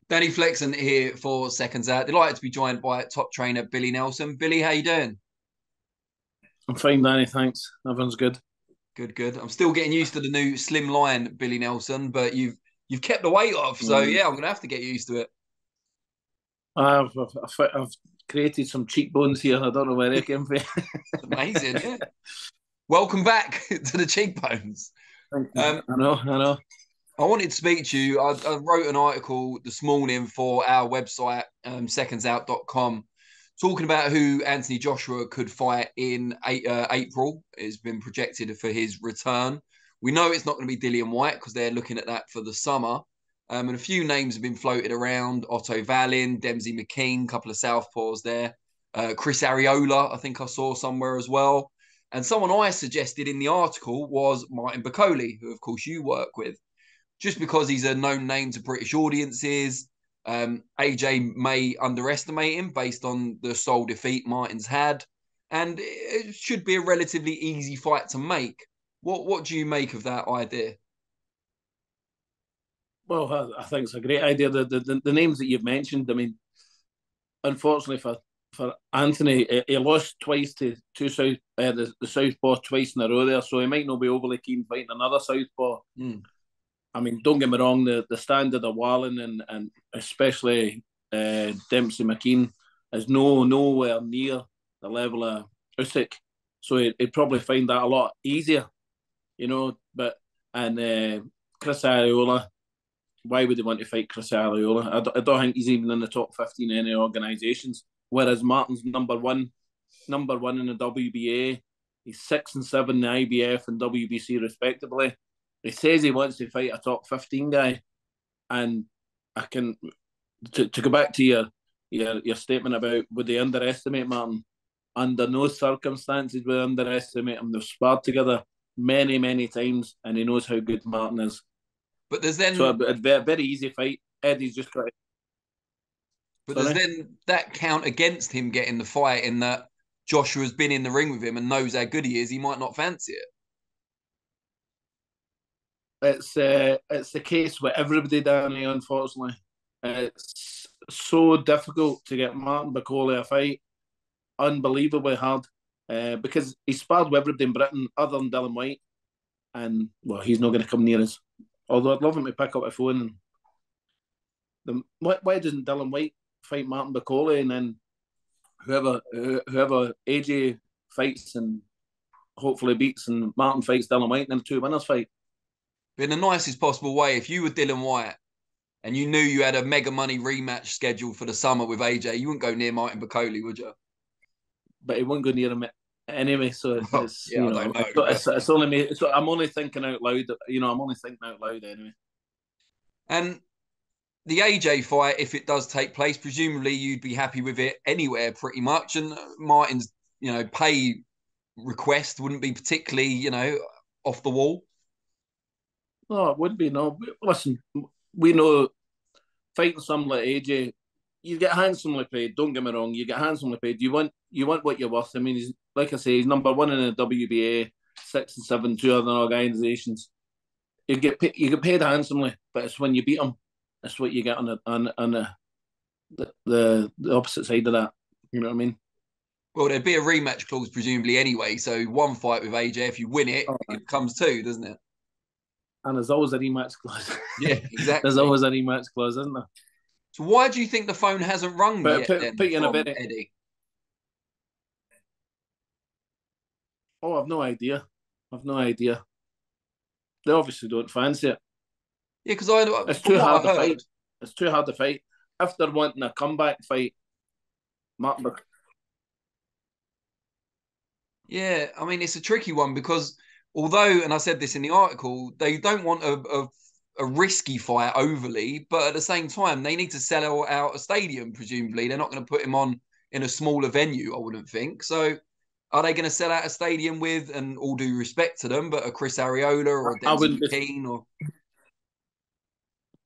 Danny Flexen here for Seconds Out. Delighted to be joined by top trainer Billy Nelson. Billy, how you doing? I'm fine, Danny. Thanks. Everyone's good. Good, good. I'm still getting used to the new slim line, Billy Nelson, but you've kept the weight off, so Mm. yeah, I'm gonna have to get used to it. I've created some cheekbones here. I don't know where they came from. Amazing, yeah. Welcome back to the cheekbones. Thank you. Um, I know, I know. I wanted to speak to you. I wrote an article this morning for our website, secondsout.com, talking about who Anthony Joshua could fight in April. It's been projected for his return. We know it's not going to be Dillian White because they're looking at that for the summer. And a few names have been floated around. Otto Wallin, Demsey McKean, a couple of southpaws there. Chris Arreola, I think I saw somewhere as well. And someone I suggested in the article was Martin Bakole, who of course you work with, just because he's a known name to British audiences. AJ may underestimate him based on the sole defeat Martin's had, and it should be a relatively easy fight to make. What do you make of that idea? Well, I think it's a great idea. The names that you've mentioned. I mean, unfortunately for Anthony, he lost twice to two the southpaw twice in a row there, so he might not be overly keen fighting another southpaw. Mm. I mean, don't get me wrong, the standard of Wallin and especially Demsey McKean is nowhere near the level of Usyk. So he'd probably find that a lot easier, you know. But and Chris Arreola, why would they want to fight Chris Arreola? I don't think he's even in the top 15 in any organisations. Whereas Martin's number one in the WBA, he's 6 and 7 in the IBF and WBC respectively. He says he wants to fight a top 15 guy, and I can to go back to your statement about would they underestimate Martin? Under no circumstances would they underestimate him. They've sparred together many times, and he knows how good Martin is. But there's So then, it'd be a very easy fight. Eddie's just got. but there's Sorry. then that count against him getting the fight in that Joshua's been in the ring with him and knows how good he is. He might not fancy it. It's the case with everybody, Danny. Unfortunately, it's so difficult to get Martin Bakole a fight. Unbelievably hard because he sparred with everybody in Britain other than Dylan White, and well, he's not going to come near us. Although I'd love him to pick up a phone and why doesn't Dylan White fight Martin Bakole and then whoever AJ fights and hopefully beats and Martin fights Dylan White and then two winners fight. But in the nicest possible way, if you were Dillian White and you knew you had a mega money rematch scheduled for the summer with AJ, you wouldn't go near Martin Bakole, would you? But he won't go near him anyway. So Well, it's yeah, I don't know. it's only me. I'm only thinking out loud. I'm only thinking out loud anyway. And the AJ fight, if it does take place, presumably you'd be happy with it anywhere pretty much. And Martin's, pay request wouldn't be particularly, off the wall. No, it would be no. Listen, we know fighting someone like AJ, you get handsomely paid. Don't get me wrong, you get handsomely paid. You want what you're worth. I mean, he's like I say, he's number one in the WBA, 6 and 7, two other organisations. You get paid handsomely, but it's when you beat him, that's what you get on the opposite side of that. You know what I mean? Well, there'd be a rematch clause presumably anyway. So one fight with AJ, if you win it, Oh, it comes two, doesn't it? and there's always a rematch clause. Yeah, There's exactly. always a rematch clause, isn't there? So why do you think the phone hasn't rung But yet put then you in a from very. Eddie? Oh, I've no idea. I've no idea. They obviously don't fancy it. Yeah, because It's from too what hard I to heard, fight. It's too hard to fight. If they're wanting a comeback fight, Martin yeah, I mean, it's a tricky one because although, and I said this in the article, they don't want a risky fight overly, but at the same time, they need to sell out a stadium, presumably. They're not going to put him on in a smaller venue, I wouldn't think. So are they going to sell out a stadium with, and all due respect to them, but a Chris Arreola or a I Demsey wouldn't be. McKean or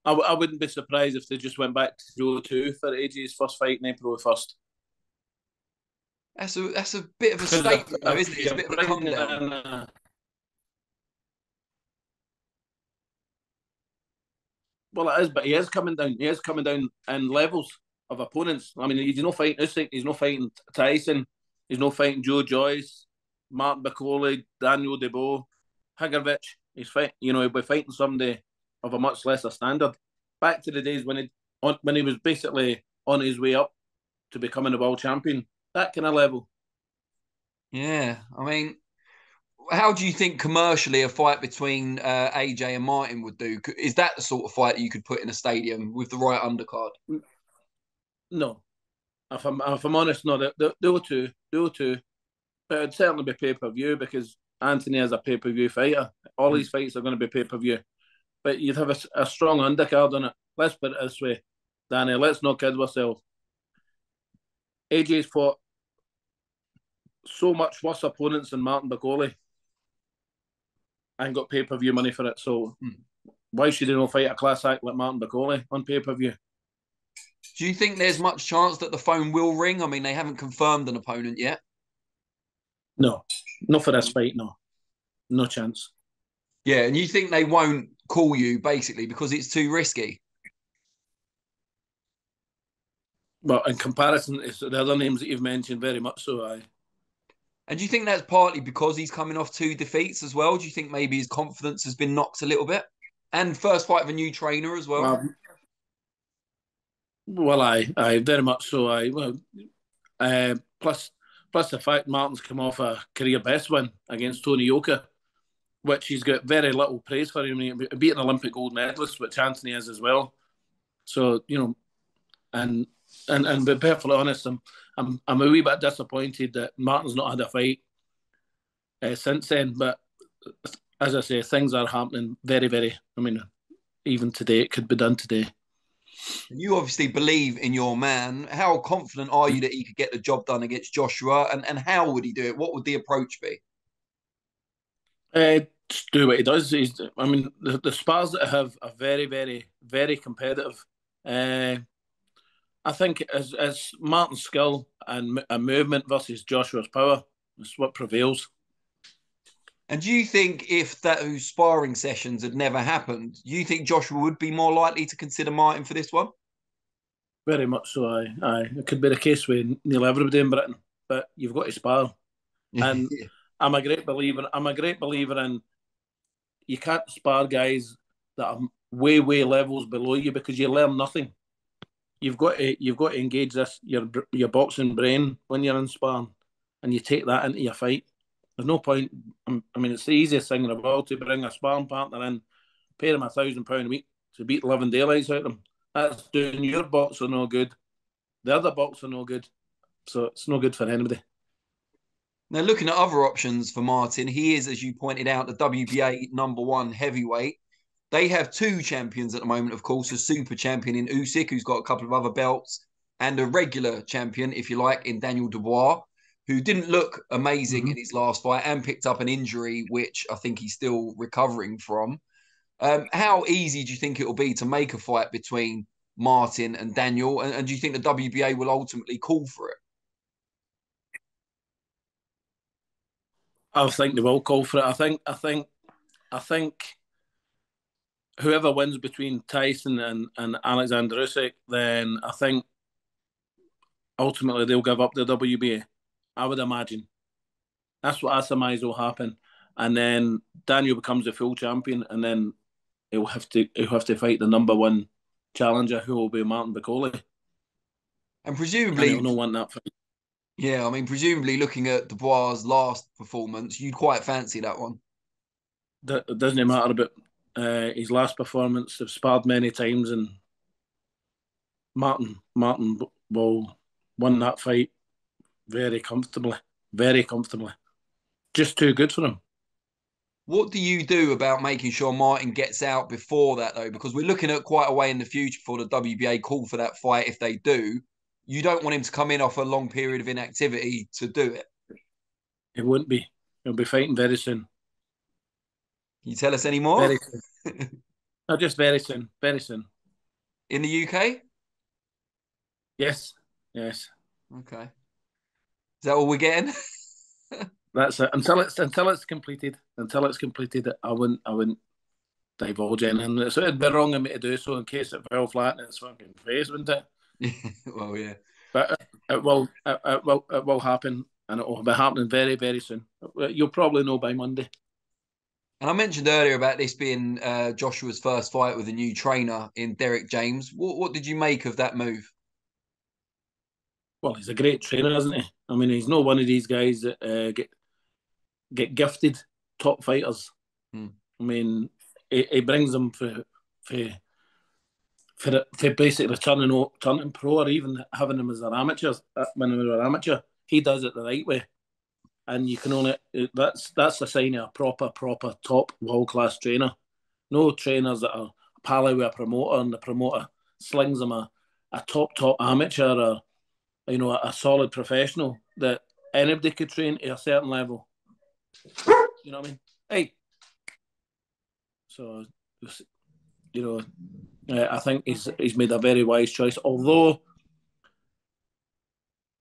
I wouldn't be surprised if they just went back to 0-2 for AJ's first fight in April 1st. that's a bit of a Because statement, though, isn't if it? It's a you're bit of a bringing come in down. Well, it is, but he is coming down. He is coming down in levels of opponents. I mean, he's not fighting Usyk. He's not fighting Tyson. He's not fighting Joe Joyce, Martin Bakole, Daniel Debo, Higovic. He's fighting. He'll be fighting somebody of a much lesser standard. Back to the days when he was basically on his way up to becoming a world champion. That kind of level. Yeah, I mean, how do you think commercially a fight between AJ and Martin would do? Is that the sort of fight that you could put in a stadium with the right undercard? No, if I'm honest, no. The two, but it'd certainly be pay-per-view because Anthony is a pay-per-view fighter. All these fights are going to be pay-per-view, but you'd have a strong undercard on it. Let's put it this way, Danny. Let's not kid ourselves. AJ's fought so much worse opponents than Martin Bakole and got pay-per-view money for it. So why should he not fight a class act like Martin Bakole on pay-per-view? Do you think there's much chance that the phone will ring? I mean, they haven't confirmed an opponent yet. No, not for this fight, no. No chance. Yeah, and you think they won't call you basically because it's too risky? But in comparison to the other names that you've mentioned, very much so, aye. And do you think that's partly because he's coming off 2 defeats as well? Do you think maybe his confidence has been knocked a little bit? And first fight of a new trainer as well? Well, I very much so. Plus the fact Martin's come off a career best win against Tony Yoka, which he's got very little praise for him. He beat an Olympic gold medalist, which Anthony is as well. So and to be perfectly honest, I'm a wee bit disappointed that Martin's not had a fight since then. But as I say, things are happening very, very. I mean, even today, it could be done today. You obviously believe in your man. How confident are you that he could get the job done against Joshua? And how would he do it? What would the approach be? Just do what he does. The spars that I have are very, very, very competitive. I think as Martin's skill and movement versus Joshua's power is what prevails. And do you think if those sparring sessions had never happened, do you think Joshua would be more likely to consider Martin for this one? Very much so, aye. It could be the case with nearly everybody in Britain, but you've got to spar. And I'm a great believer in you can't spar guys that are way, way levels below you because you learn nothing. You've got to engage your boxing brain when you're in sparring, and you take that into your fight. There's no point. I mean, it's the easiest thing in the world to bring a sparring partner in, pay them £1,000 a week to beat 11 daylights out of them. That's doing your boxer no good. The other boxer no good. So it's no good for anybody. Now, looking at other options for Martin, he is, as you pointed out, the WBA #1 heavyweight. They have 2 champions at the moment, of course, a super champion in Usyk, who's got a couple of other belts, and a regular champion, if you like, in Daniel Dubois, who didn't look amazing in his last fight and picked up an injury, which I think he's still recovering from. How easy do you think it will be to make a fight between Martin and Daniel? And do you think the WBA will ultimately call for it? I think they will call for it. I think whoever wins between Tyson and Alexander Usyk, then I think ultimately they'll give up the WBA. I would imagine. That's what I surmise will happen. And then Daniel becomes the full champion, and then he'll have to fight the #1 challenger, who will be Martin Bakole. And presumably, and he'll not want that fight. Yeah, I mean, presumably looking at Dubois' last performance, you'd quite fancy that one. It doesn't matter about his last performance. They've sparred many times, and Martin will win that fight very comfortably. Very comfortably. Just too good for him. What do you do about making sure Martin gets out before that, though? Because we're looking at quite a way in the future for the WBA call for that fight if they do. You don't want him to come in off a long period of inactivity to do it. It wouldn't be. He'll be fighting very soon. Can you tell us any more? Very soon. No, just very soon. Very soon. In the UK? Yes. Okay. Is that all we're getting? That's it. Until it's completed. I wouldn't divulge anything. So it'd be wrong of me to do so in case it fell flat in its fucking face, wouldn't it? Well, yeah. But it will happen, and it will be happening very, very soon. You'll probably know by Monday. And I mentioned earlier about this being Joshua's first fight with a new trainer in Derek James. What did you make of that move? Well, he's a great trainer, isn't he? I mean, he's not one of these guys that get gifted top fighters. I mean, he brings them for basically turning pro, or even having them as an amateur. When they were amateur, he does it the right way, and you can only that's a sign of a proper top world class trainer. No trainers that are pally with a promoter and the promoter slings them a top amateur, or a solid professional that anybody could train to a certain level. You know what I mean? Hey. So, I think he's made a very wise choice. Although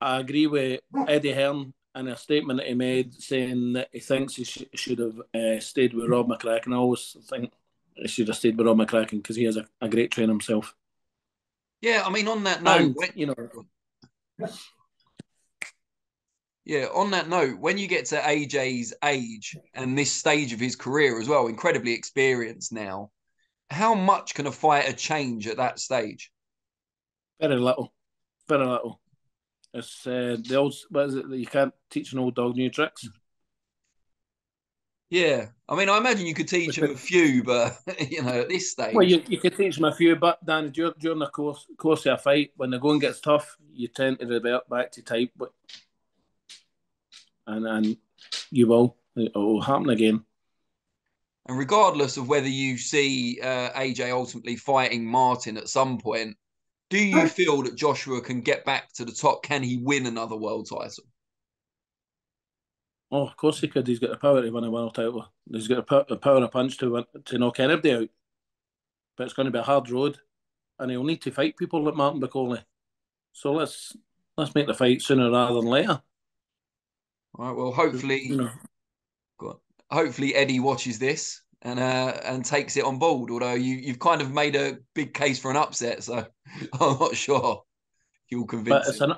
I agree with Eddie Hearn in a statement that he made saying that he thinks he should have stayed with Rob McCracken. I always think he should have stayed with Rob McCracken because he is a great trainer himself. Yeah, I mean, on that note, on that note, when you get to AJ's age and this stage of his career as well, incredibly experienced now, how much can a fighter change at that stage? Very little. Very little. It's the old, what is it, that you can't teach an old dog new tricks? Yeah. I mean, I imagine you could teach him a few, but, at this stage. Well, you could teach him a few, but Danny, during the course of a fight, when the going gets tough, you tend to revert back to type, and you will. It will happen again. And regardless of whether you see AJ ultimately fighting Martin at some point, do you feel that Joshua can get back to the top? Can he win another world title? Oh, of course he could. He's got the power to win a world title. He's got the power of punch to knock anybody out. But it's going to be a hard road, and he'll need to fight people like Martin Bakole. So let's make the fight sooner rather than later. All right. Well, hopefully Eddie watches this and takes it on board. Although you've kind of made a big case for an upset, so I'm not sure you'll convince him.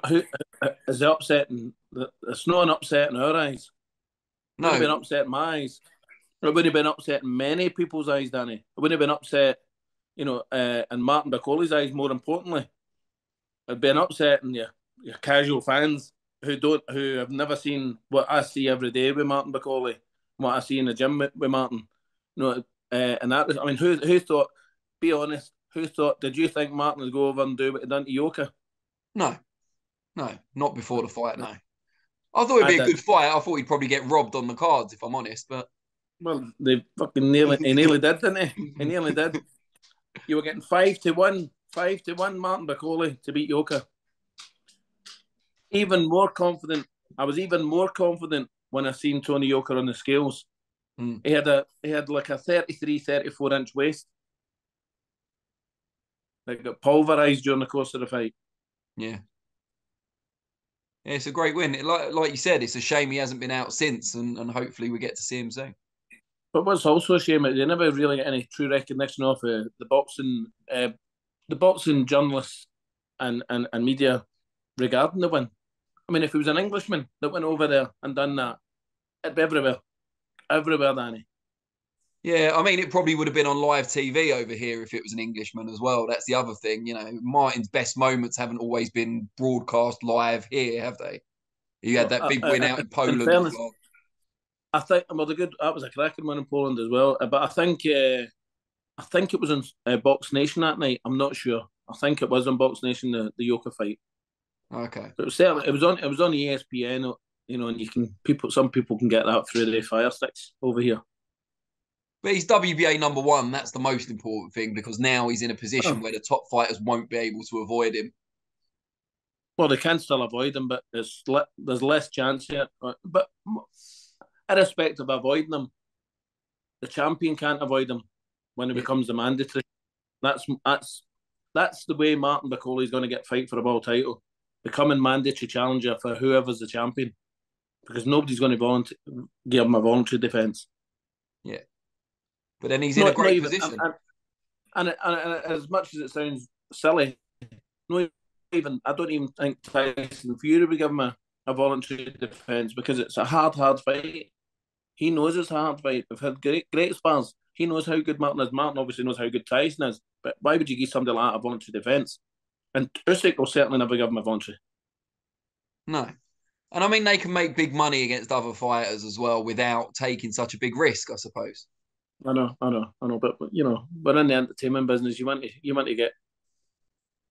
Is the upset? It's not an upset in our eyes. It No, wouldn't have been upset in my eyes. It wouldn't have been upset in many people's eyes, Danny. It wouldn't have been upset, in Martin Bakole's eyes. More importantly, it'd be an upset in your casual fans who have never seen what I see every day with Martin Bakole, what I see in the gym with Martin. And that, I mean, who thought? Be honest. Who thought? Did you think Martin would go over and do what he done to Yoka? No, not before the fight. No, I thought it'd be a good fight. I thought he'd probably get robbed on the cards, if I'm honest. But they fucking he nearly did, didn't he? He nearly did. You were getting 5-1, Martin Bakole to beat Yoka. Even more confident. I was even more confident when I seen Tony Yoka on the scales. He had like a 33, 34-inch waist. Like got pulverized during the course of the fight. Yeah, it's a great win. Like you said, it's a shame he hasn't been out since, and hopefully we get to see him soon. But what's also a shame, they never really get any true recognition of the boxing journalists and media regarding the win. I mean, if he was an Englishman that went over there and done that, it'd be everywhere, Danny. Yeah, I mean, it probably would have been on live TV over here if it was an Englishman as well. That's the other thing, Martin's best moments haven't always been broadcast live here, have they? He had that big win out in Poland as well. I think that was a cracking win in Poland as well. But I think it was in Box Nation that night. I'm not sure. I think it was on Box Nation, the Yoka fight. Okay. But it was on ESPN, and some people can get that through their Fire Sticks over here. But he's WBA #1. That's the most important thing, because now he's in a position where the top fighters won't be able to avoid him. Well, they can still avoid him, but there's less chance here. But irrespective of avoiding him, the champion can't avoid him when it becomes the mandatory. That's the way Martin Bakole is going to get fight for a world title, becoming mandatory challenger for whoever's the champion, because nobody's going to give him a voluntary defence. Yeah. but then he's in a Not great even, position. and as much as it sounds silly, not even I don't even think Tyson Fury would give him a voluntary defence, because it's a hard fight. He knows it's a hard fight. We've had great spars. He knows how good Martin is. Martin obviously knows how good Tyson is. But why would you give somebody like that a voluntary defence? And Usyk will certainly never give him a voluntary. No. And I mean, they can make big money against other fighters as well without taking such a big risk, I suppose. I know. But we're in the entertainment business. You want to get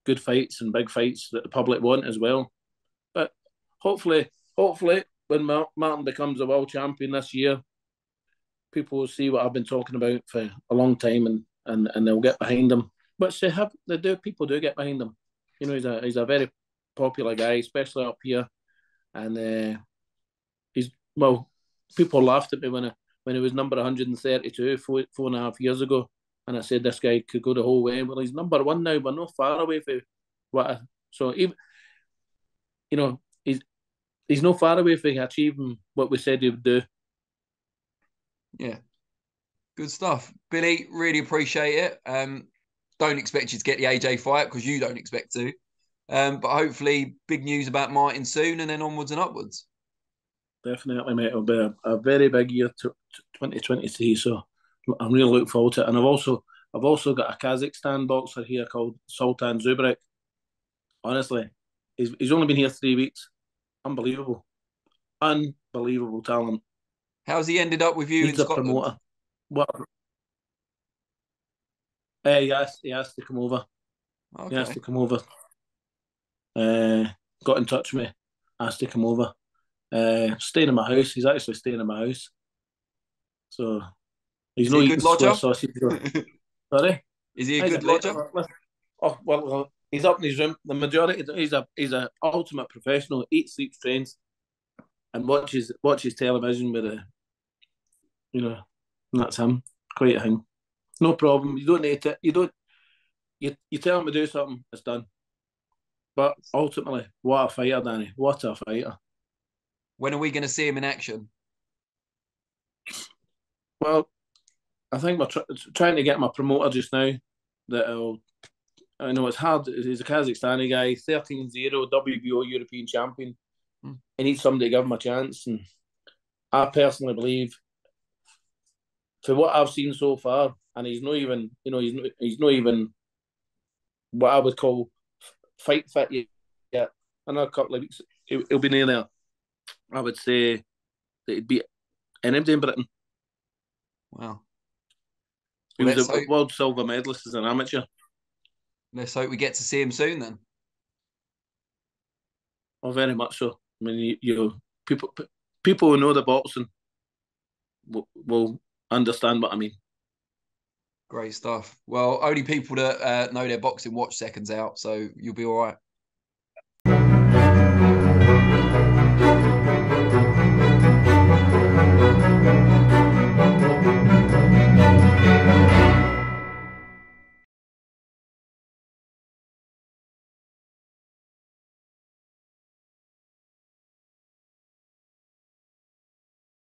good fights and big fights that the public want as well. But hopefully, when Martin becomes a world champion this year, people will see what I've been talking about for a long time, and they'll get behind him. But people do get behind him. He's a very popular guy, especially up here, and people laughed at me when he was number 132 4.5 years ago, and I said this guy could go the whole way. Well, he's number one now. We're not far away from so even he's not far away from achieving what we said he would do. Yeah, good stuff, Billy. Really appreciate it. Don't expect you to get the AJ fight because you don't expect to. But hopefully, big news about Martin soon, and then onwards and upwards. Definitely, mate. It'll be a very big year, 2023. So I'm really looking forward to it. And I've also got a Kazakhstan boxer here called Sultan Zubrek. Honestly, he's only been here 3 weeks. Unbelievable talent. How's he ended up with you in Scotland? Promoter. What? He asked to come over. Okay. He asked to come over. Got in touch with me. Asked to come over. Staying in my house. He's actually staying in my house. So he's not eating Swiss sausage. Sorry? Is he a good lodger? Oh well, he's up in his room. The majority, he's a ultimate professional. Eats, sleeps, trains, and watches television with and that's him. Quite him. No problem. You don't need to. You tell him to do something, it's done. But ultimately, what a fighter, Danny! What a fighter. When are we going to see him in action? Well, I think we're trying to get him a promoter just now. I know it's hard. He's a Kazakhstani guy, 13-0 WBO European champion. He needs somebody to give him a chance, and I personally believe, for what I've seen so far, and he's not even, he's not even what I would call fight fit yet. Another couple of weeks, he'll be near there. I would say that he'd beat anybody in Britain. Wow. He was a world silver medalist as an amateur. Let's hope we get to see him soon then. Oh, very much so. I mean, people who know the boxing will understand what I mean. Great stuff. Well, only people that know their boxing watch Seconds Out, so you'll be all right.